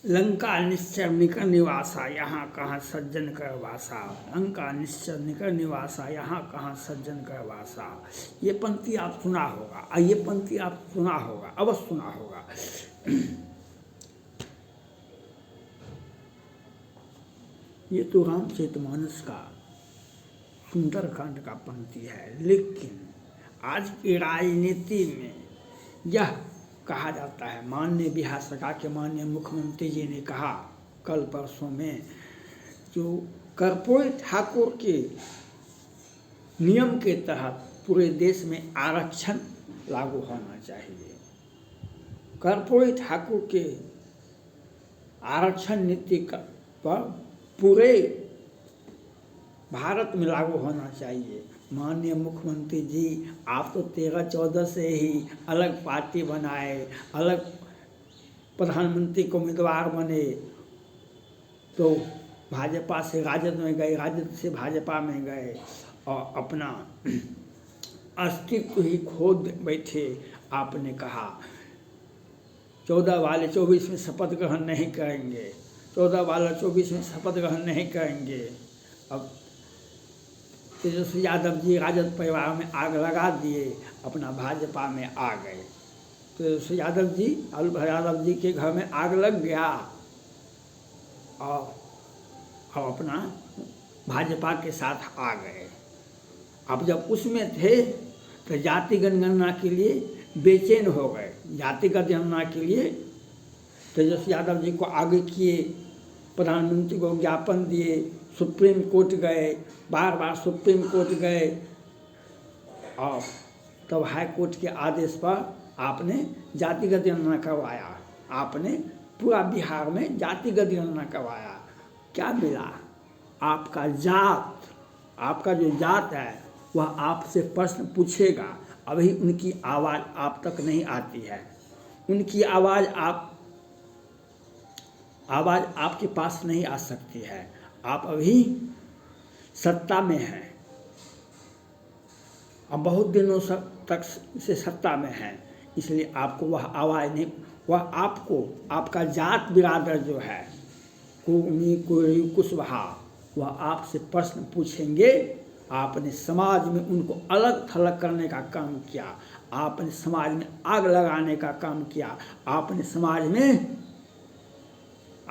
लंका निश्चर निकर निवासा, यहाँ कहाँ सज्जन कर वासा। लंका निश्चर निकर निवासा, यहाँ कहाँ सज्जन कर वासा। ये पंक्ति आप सुना होगा, ये पंक्ति आप सुना होगा, अवश्य सुना होगा। ये तो रामचरितमानस का सुंदरकांड का पंक्ति है। लेकिन आज की राजनीति में यह कहा जाता है, माननीय बिहार सरकार के माननीय मुख्यमंत्री जी ने कहा कल परसों में, जो कर्पूरी ठाकुर के नियम के तहत पूरे देश में आरक्षण लागू होना चाहिए। कर्पूरी ठाकुर के आरक्षण नीति पर पूरे भारत में लागू होना चाहिए। माननीय मुख्यमंत्री जी, आप तो 13-14 से ही अलग पार्टी बनाए, अलग प्रधानमंत्री को उम्मीदवार बने, तो भाजपा से राजद में गए, राजद से भाजपा में गए और अपना अस्तित्व ही खो बैठे। आपने कहा 14 वाले 24 में शपथ ग्रहण नहीं करेंगे, 14 वाला 24 में शपथ ग्रहण नहीं करेंगे। अब तेजस्वी यादव जी राजद परिवार में आग लगा दिए, अपना भाजपा में आ गए। तेजस्वी यादव जी, लालू यादव जी के घर में आग लग गया और अपना भाजपा के साथ आ गए। अब जब उसमें थे तो जातिगत गणना के लिए बेचैन हो गए। जातिगत गणना के लिए तेजस्वी यादव जी को आगे किए, प्रधानमंत्री को ज्ञापन दिए, सुप्रीम कोर्ट गए, बार बार सुप्रीम कोर्ट गए और तब हाई कोर्ट के आदेश पर आपने जातिगत गणना करवाया। आपने पूरा बिहार में जातिगत गणना करवाया। क्या मिला? आपका जात, आपका जो जात है वह आपसे प्रश्न पूछेगा। अभी उनकी आवाज़ आप तक नहीं आती है, उनकी आवाज़ आपके पास नहीं आ सकती है। आप अभी सत्ता में हैं, अब बहुत दिनों तक से सत्ता में हैं, इसलिए आपको वह आवाज़ नहीं, वह आपको आपका जात बिरादर जो है कुर्मी कुर्री कुशवाहा, वह आपसे प्रश्न पूछेंगे। आपने समाज में उनको अलग थलग करने का काम किया, आपने समाज में आग लगाने का काम किया, आपने समाज में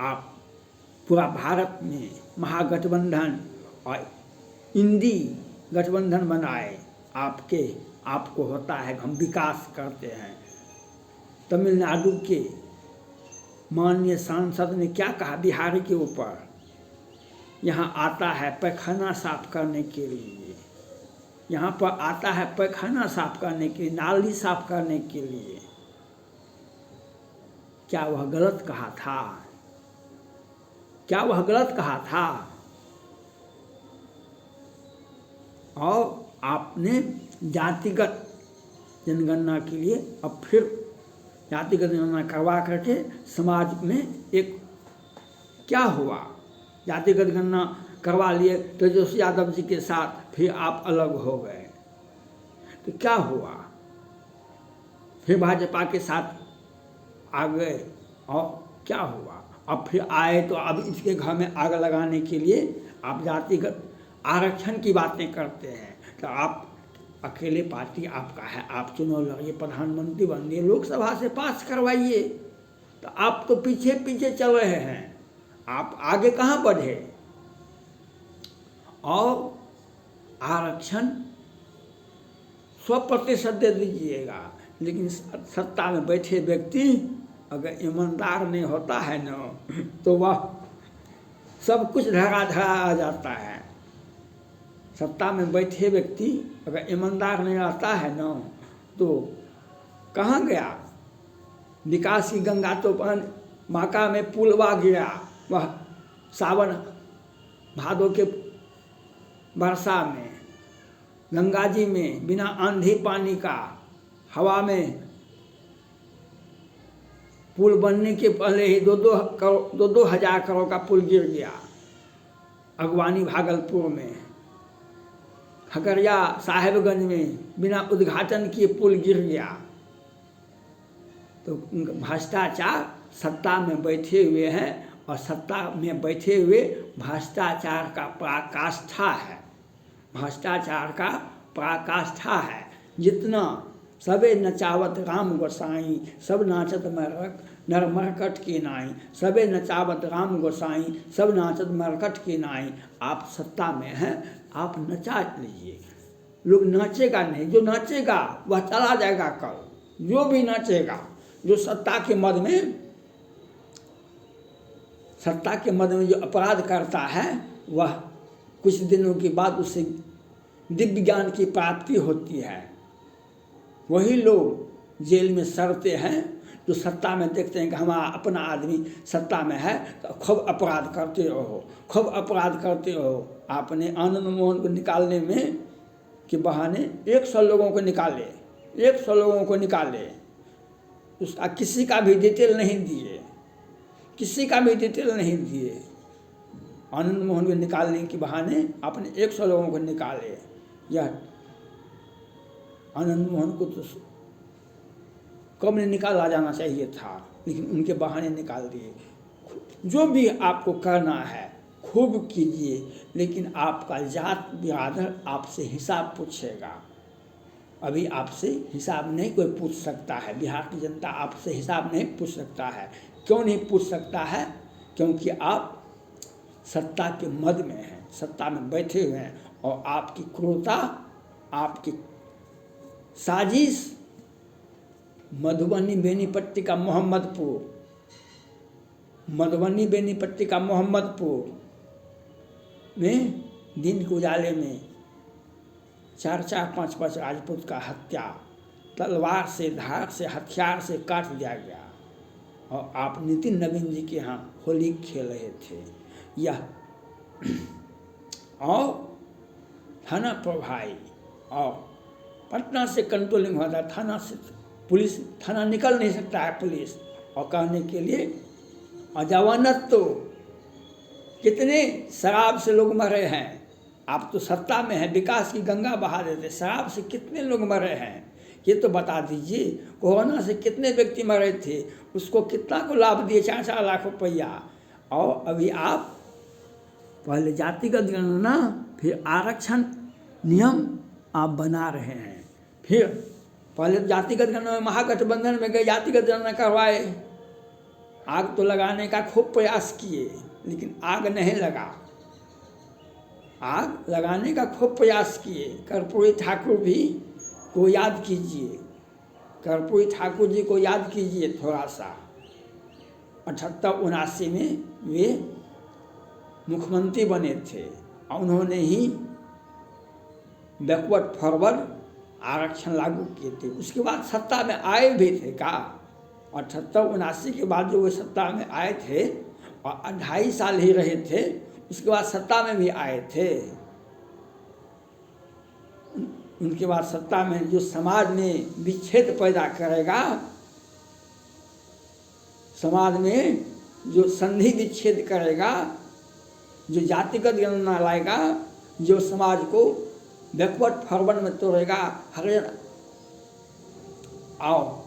आप पूरा भारत में महागठबंधन और इंडी गठबंधन बनाए। आपको होता है हम विकास करते हैं। तमिलनाडु के माननीय सांसद ने क्या कहा बिहार के ऊपर? यहाँ आता है पैखाना साफ करने के लिए, यहाँ पर आता है पैखाना साफ करने के लिए, नाली साफ करने के लिए। क्या वह गलत कहा था? क्या वह गलत कहा था? और आपने जातिगत जनगणना के लिए अब फिर जातिगत जनगणना करवा करके समाज में एक क्या हुआ? जातिगत गणना करवा लिए तेजस्वी यादव जी के साथ, फिर आप अलग हो गए तो क्या हुआ? फिर भाजपा के साथ आ गए और क्या हुआ? अब फिर आए तो अब इसके घर में आग लगाने के लिए आप जातिगत आरक्षण की बातें करते हैं। तो आप अकेले पार्टी आपका है, आप चुनाव लड़िए, प्रधानमंत्री बनिए, लोकसभा से पास करवाइए। तो आप तो पीछे पीछे चल रहे हैं, आप आगे कहाँ बढ़े? और आरक्षण 100% दे दीजिएगा, लेकिन सत्ता में बैठे व्यक्ति अगर ईमानदार नहीं होता है ना, तो वह सब कुछ धरा आ जाता है। सत्ता में बैठे व्यक्ति अगर ईमानदार नहीं रहता है ना, तो कहाँ गया? विकास की गंगा तो माका में पुलवा गिरा, वह सावन भादों के वर्षा में गंगा जी में बिना आंधी पानी का हवा में पुल बनने के पहले ही 2-2 हजार करोड़ का पुल गिर गया। अगवानी भागलपुर में, खगड़िया साहेबगंज में बिना उद्घाटन किए पुल गिर गया। तो भ्रष्टाचार सत्ता में बैठे हुए हैं और सत्ता में बैठे हुए भ्रष्टाचार का पराकाष्ठा है, भ्रष्टाचार का पराकाष्ठा है। जितना सबे नचावत राम गोसाई, सब नाचत नरमरकट के नाई, सबे नचावत राम गोसाई, सब नाचत मरकट के नाई। आप सत्ता में हैं, आप नचा लीजिए, लोग नाचेगा नहीं, जो नाचेगा वह चला जाएगा कल। जो भी नाचेगा, जो सत्ता के मद में, सत्ता के मद में जो अपराध करता है, वह कुछ दिनों के बाद उसे दिव्य ज्ञान की प्राप्ति होती है। वही लोग जेल में सड़ते हैं जो सत्ता में देखते हैं कि हमारा अपना आदमी सत्ता में है तो खूब अपराध करते रहो, खूब अपराध करते रहो। आपने आनंद मोहन को निकालने में के बहाने 100 लोगों को निकाले, 100 लोगों को निकाले, उसका किसी का भी डिटेल नहीं दिए, किसी का भी डिटेल नहीं दिए। आनंद मोहन को निकालने के बहाने आपने 100 लोगों को निकाले। यह आनंद मोहन को तो कब नहीं निकाला जाना चाहिए था, लेकिन उनके बहाने निकाल दिए। जो भी आपको करना है खूब कीजिए, लेकिन आपका जात बिरादर आपसे हिसाब पूछेगा। अभी आपसे हिसाब नहीं कोई पूछ सकता है, बिहार की जनता आपसे हिसाब नहीं पूछ सकता है। क्यों नहीं पूछ सकता है? क्योंकि आप सत्ता के मद में हैं, सत्ता में बैठे हुए हैं और आपकी क्रूरता, आपकी साजिश मधुबनी बेनीपट्टी का मोहम्मदपुर, मधुबनी बेनीपट्टी का मोहम्मदपुर में दिन के उजाले में 4-4, 5-5 राजपूत का हत्या तलवार से, धार से, हथियार से काट दिया गया। और आप नितिन नवीन जी के यहाँ होली खेल रहे थे। यह और थाना प्रभारी और पटना से कंट्रोलिंग होता है, थाना से पुलिस, थाना निकल नहीं सकता है पुलिस। और कहने के लिए अजवानत तो कितने शराब से लोग मरे हैं। आप तो सत्ता में हैं, विकास की गंगा बहा देते, शराब से कितने लोग मरे हैं ये तो बता दीजिए। कोरोना से कितने व्यक्ति मरे थे, उसको कितना को लाभ दिए, 4-4 लाख रुपया। और अभी आप पहले जातिगत गणना फिर आरक्षण नियम आप बना रहे हैं। फिर पहले जातिगत गणना में महागठबंधन में गए, जातिगत गणना करवाए, आग तो लगाने का खूब प्रयास किए, लेकिन आग नहीं लगा। आग लगाने का खूब प्रयास किए। कर्पूरी ठाकुर भी को याद कीजिए, कर्पूरी ठाकुर जी को याद कीजिए थोड़ा सा। 78-79 में वे मुख्यमंत्री बने थे और उन्होंने ही बैकवर्ड फॉरवर्ड आरक्षण लागू किए थे। उसके बाद सत्ता में आए भी थे का, 78-79 के बाद जो वे सत्ता में आए थे और 2.5 साल ही रहे थे, उसके बाद सत्ता में भी आए थे। उनके बाद सत्ता में जो समाज में विच्छेद पैदा करेगा, समाज में जो संधि विच्छेद करेगा, जो जातिगत गणना लाएगा, जो समाज को बैकवर्ड फॉरवर्ड में तोड़ेगा, हरिजन और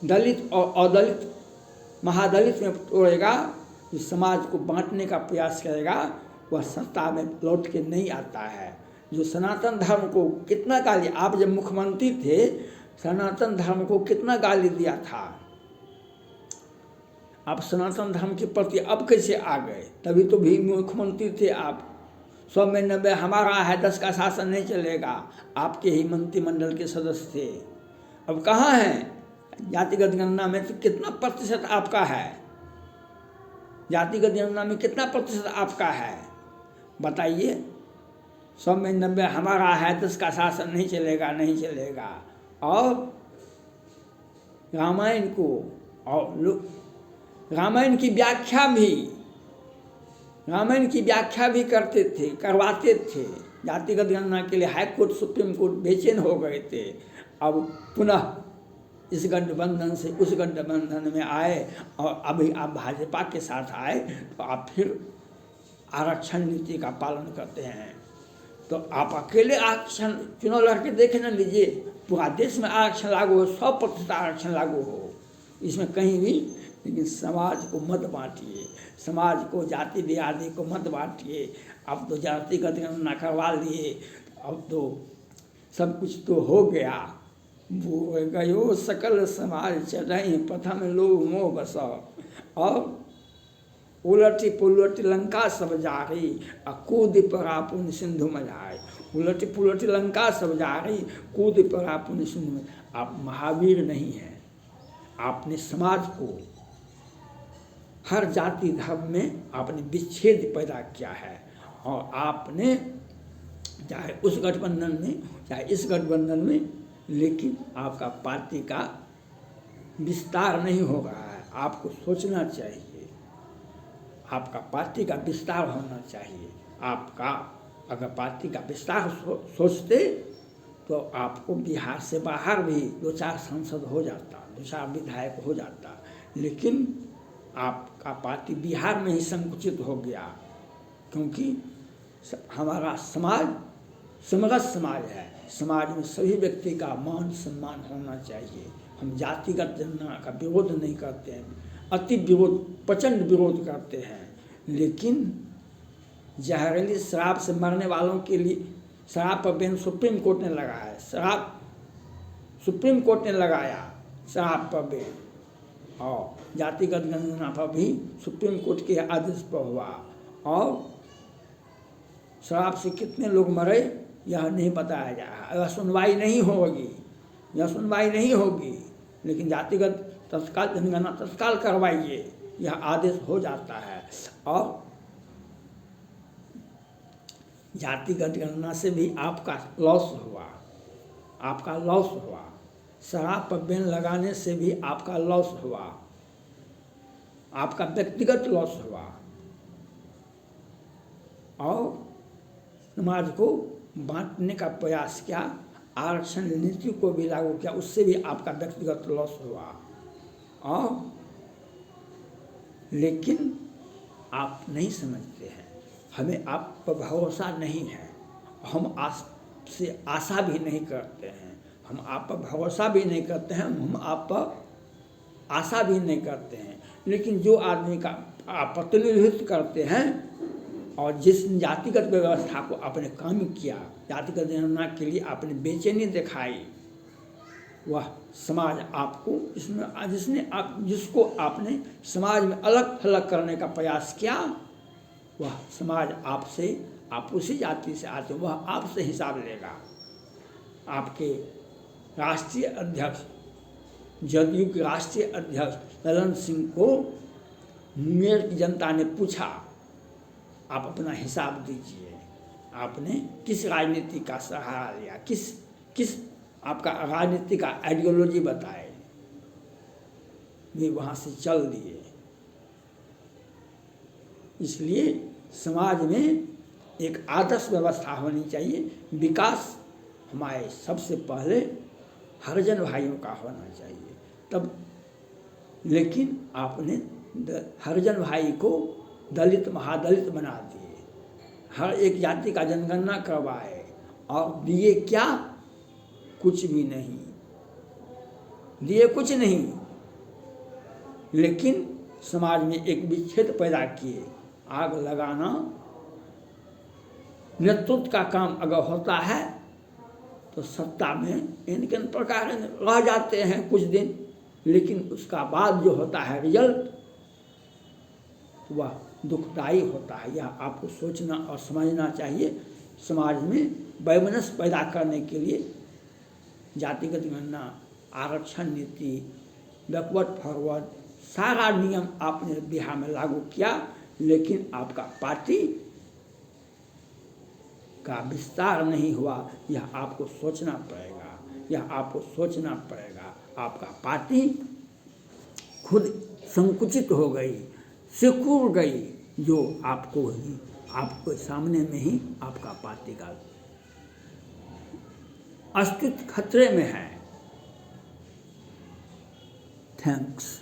दलित और अदलित महादलित में तोड़ेगा, जो समाज को बांटने का प्रयास करेगा, वह सत्ता में लौट के नहीं आता है। जो सनातन धर्म को कितना गाली, आप जब मुख्यमंत्री थे सनातन धर्म को कितना गाली दिया था, आप सनातन धर्म के प्रति अब कैसे आ गए? तभी तो भी मुख्यमंत्री थे आप। 100 में 90 हमारा है, 10 का शासन नहीं चलेगा, आपके ही मंत्रिमंडल के सदस्य थे। अब कहाँ हैं? जातिगत गणना में तो कितना प्रतिशत आपका है? जातिगत गणना में कितना प्रतिशत आपका है बताइए? 100 में 90 हमारा है, 10 का शासन नहीं चलेगा, नहीं चलेगा। और रामायण को और रामायण की व्याख्या भी करते थे, करवाते थे। जातिगत गणना के लिए हाई कोर्ट, सुप्रीम कोर्ट बेचैन हो गए थे। अब पुनः इस गठबंधन से उस गठबंधन में आए और अभी आप भाजपा के साथ आए तो आप फिर आरक्षण नीति का पालन करते हैं। तो आप अकेले आरक्षण चुनाव लड़के देखे न लीजिए, पूरा देश में आरक्षण लागू हो, 100% आरक्षण लागू हो, इसमें कहीं भी। लेकिन समाज को मत बांटिए, समाज को, जाति बिरादरी को मत बांटिए। अब तो जातिगत गणना करवा लिए, अब तो सब कुछ तो हो गया। वो गयो सकल समाज चढ़ई, प्रथम लोग मोह बस। और उलटी पुलटी लंका सब जारी, कूद पड़ा पुण्य सिंधु में जाए। उलटी पुलटी लंका सब जारी, कूद पड़ा पुण्य सिंधु में। आप महावीर नहीं हैं। आपने समाज को हर जाति धर्म में आपने विच्छेद पैदा किया है। और आपने चाहे उस गठबंधन में चाहे इस गठबंधन में, लेकिन आपका पार्टी का विस्तार नहीं हो रहा है। आपको सोचना चाहिए, आपका पार्टी का विस्तार होना चाहिए। आपका अगर पार्टी का विस्तार सोचते तो आपको बिहार से बाहर भी 2-4 सांसद हो जाता, 2-4 विधायक हो जाता। लेकिन आपका पार्टी बिहार में ही संकुचित हो गया, क्योंकि हमारा समाज समरस समाज है। समाज में सभी व्यक्ति का मान सम्मान होना चाहिए। हम जातिगत जनगणना का विरोध नहीं करते हैं, अति विरोध, प्रचंड विरोध करते हैं। लेकिन जहरीली शराब से मरने वालों के लिए शराब पर बैन सुप्रीम कोर्ट ने लगाया है। सुप्रीम कोर्ट ने लगाया शराब पर बैन, और जातिगत गणना पर भी सुप्रीम कोर्ट के आदेश पर हुआ। और शराब से कितने लोग मरे यह नहीं बताया जा रहा। यह सुनवाई नहीं होगी। लेकिन जातिगत तत्काल जनगणना तत्काल करवाइए, यह आदेश हो जाता है। और जातिगत गणना से भी आपका लॉस हुआ। शराब पर बैन लगाने से भी आपका लॉस हुआ, आपका व्यक्तिगत लॉस हुआ। और समाज को बांटने का प्रयास किया, आरक्षण नीति को भी लागू किया, उससे भी आपका व्यक्तिगत लॉस हुआ। और लेकिन आप नहीं समझते हैं, हमें आप पर भरोसा नहीं है। हम आपसे आशा भी नहीं करते हैं, हम आप पर भरोसा भी नहीं करते हैं, हम आप पर आशा भी नहीं करते हैं। लेकिन जो आदमी का आप प्रतिनिधित्व करते हैं और जिस जातिगत व्यवस्था को आपने काम किया, जातिगत गणना के लिए आपने बेचैनी दिखाई, वह समाज आपको जिसको आपने समाज में अलग थलग करने का प्रयास किया, वह समाज आपसे, आप उसी जाति से आते, वह आपसे हिसाब लेगा। आपके राष्ट्रीय अध्यक्ष, जदयू के राष्ट्रीय अध्यक्ष ललन सिंह को मुंगेर की जनता ने पूछा, आप अपना हिसाब दीजिए, आपने किस राजनीति का सहारा लिया, किस आपका राजनीति का आइडियोलॉजी बताए। वे वहाँ से चल दिए। इसलिए समाज में एक आदर्श व्यवस्था होनी चाहिए। विकास हमारे सबसे पहले हरिजन भाइयों का होना चाहिए तब। लेकिन आपने हरिजन भाई को दलित महादलित बना दिए, हर एक जाति का जनगणना करवाए और दिए क्या? कुछ भी नहीं दिए, कुछ नहीं। लेकिन समाज में एक विच्छेद पैदा किए। आग लगाना नेतृत्व का काम अगर होता है तो सत्ता में इनके प्रकार रह जाते हैं कुछ दिन, लेकिन उसका बाद जो होता है रिजल्ट, वह दुखदायी होता है। यह आपको सोचना और समझना चाहिए। समाज में वैमनस्य पैदा करने के लिए जातिगत गणना, आरक्षण नीति, बैकवर्ड फॉरवर्ड, सारा नियम आपने बिहार में लागू किया, लेकिन आपका पार्टी का विस्तार नहीं हुआ। यह आपको सोचना पड़ेगा। आपका पार्टी खुद संकुचित हो गई, सिकुड़ गई, जो आपको सामने में ही आपका पार्टी का अस्तित्व खतरे में है। थैंक्स।